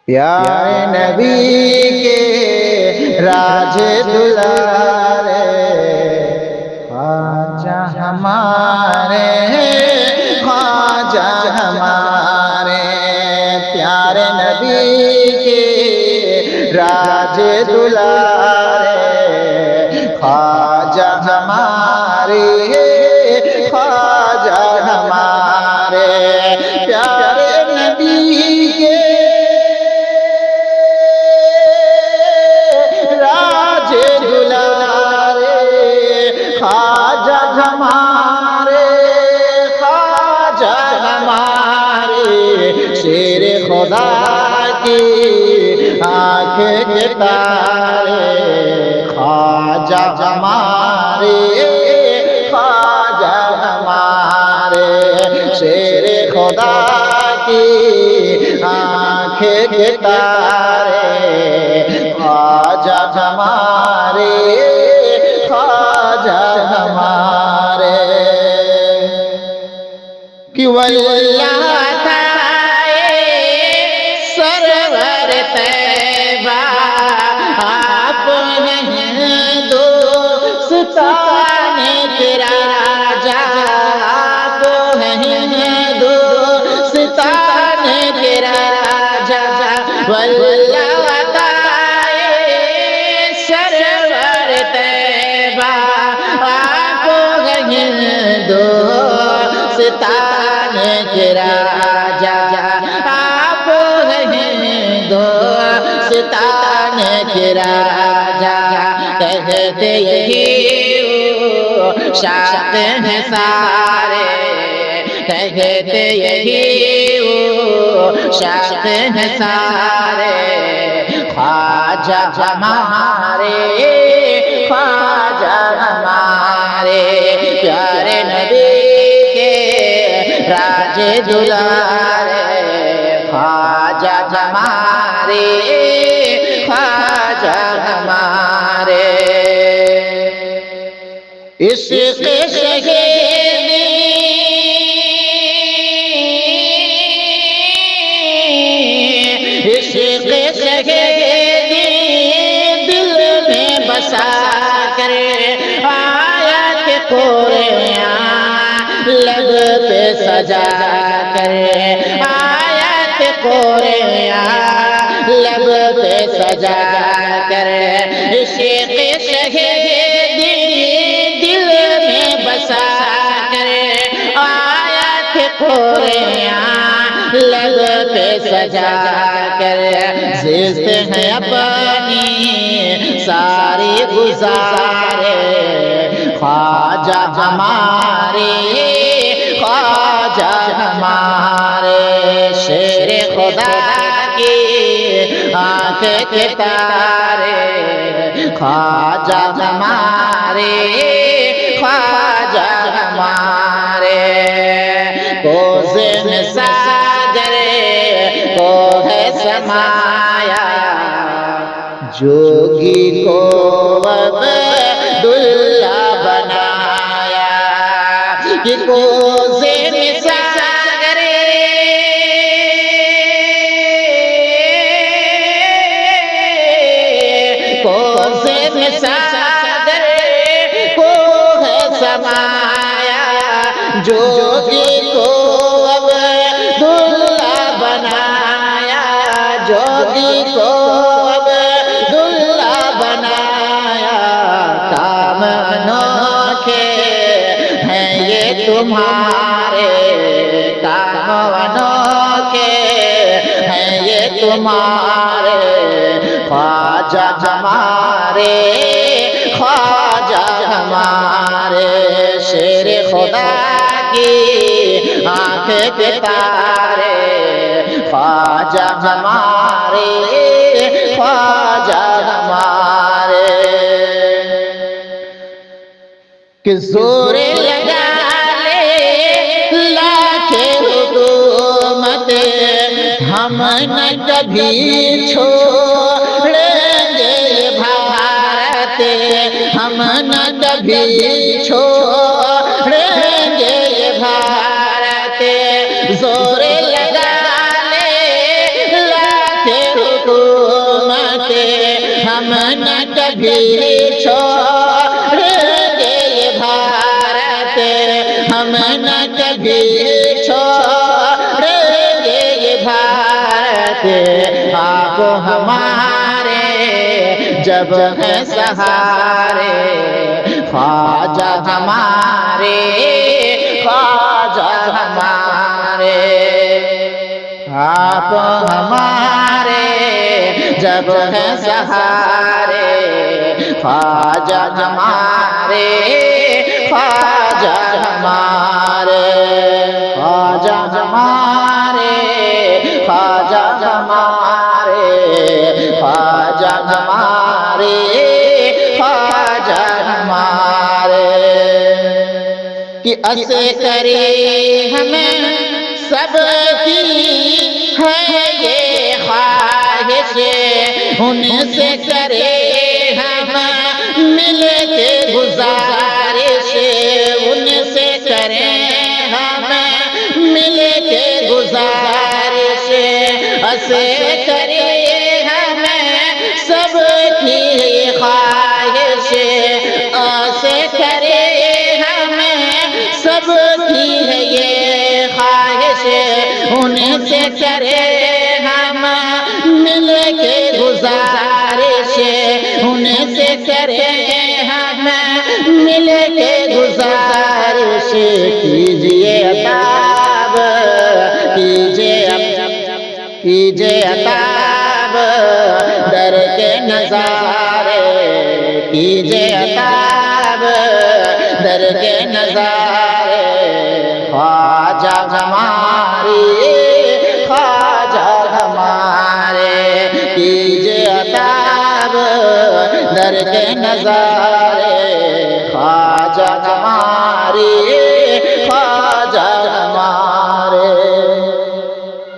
प्यारे नबी के राज दुलारे ख्वाजा हमारे, ख्वाजा हमारे। प्यारे नबी के राज दुलारे ख्वाजा हमारे, ख्वाजा हमारे। प्यारे नबी के राज दुलारे ख्वाजा हमारे, ख्वाजा हमारे। शेर खुदा की आँख के तारे ख्वाजा हमारे, ख्वाजा हमारे। शेर खुदा की आँख के तारे ख्वाजा हमारे, ख्वाजा हमारे। कि वल्लाह सरवर तैबा आप हैं दोस्ताने के राजा, आप हैं दोस्ताने के राजा। वल्लाह सरवर तैबा आप हैं दोस्ताने के राजा, आप हैं दोस्ताने के राजा। कहते यही शात हैं सारे, कहते यही शात हैं सारे। ख्वाजा हमारे, ख्वाजा हमारे। प्यारे नबी के राज दुलारे ख्वाजा हमारे, ख्वाजा हमारे। इश्क़ शहीदी इश्क़ शहीदी दिल में बसा कर आयत कुरान लब पे सजा कर, आयत कुरान लब पे सजा कर। इश्क़ शहीदी दिल में बसा कर आयत कुरान लब पे सजा कर। जिस्त हैं अपनी सारी गुजारे ख्वाजा हमारे, ख्वाजा हमारे। शेर खुदा की आँख के तारे ख्वाजा हमारे, ख्वाजा हमारे। कोज़े में सागर को है समाया, जोगी को अब्दुल्ला बनाया। कि कोज़े में सागर कोज़े में सागर को है समाया, जोगी को अब्दुल्ला बनाया, जोगी को अब्दुल्ला बनाया। काम अनोखे हैं ये तुम्हारे, काम अनोखे हैं ये तुम्हारे। ख्वाजा हमारे, ख्वाजा हमारे। शेर खुदा की आँख के तारे ख्वाजा हमारे, ख्वाजा हमारे। कि जोरे लगा ले लाखे हुकूमत हम न कभी छोड़ेंगे भारत, हम न कभी छोड़ेंगे भारत। जोर लगा ले लाखे ہم نہ کبھی چھوڑیں گے یہ بھارت، ہم نہ کبھی چھوڑیں گے یہ بھارت، آپ ہمارے جب ہیں سہارے، خواجہ ہمارے، خواجہ ہمارے، آپ ہمارے جب ہیں سہارے، خواجہ ہمارے، خواجہ ہمارے، خواجہ ہمارے، خواجہ ہمارے، خواجہ ہمارے، خواجہ ہمارے، کہ اسے کرے ہمیں سب کی ہے یہ خواہش، ان سے کرے ہم مل کے گزارش، ان سے کریں ہم مل کے گزارش، اسے کرے ہمیں سب کی خواہش، اسے کرے ہمیں سب کی ہے یہ خواہش، ان سے کرے ہم مل کے گزارش، ان سے کرے ہم مل کے گزارش، کیجئے عطاب، کیجئے عطاب در کے نظارے، کیجئے عطاب در کے نظارے، خواجہ ہماری، خواجہ ہمارے، کیجئے عطاب در کے نظارے، خواجہ ہماری،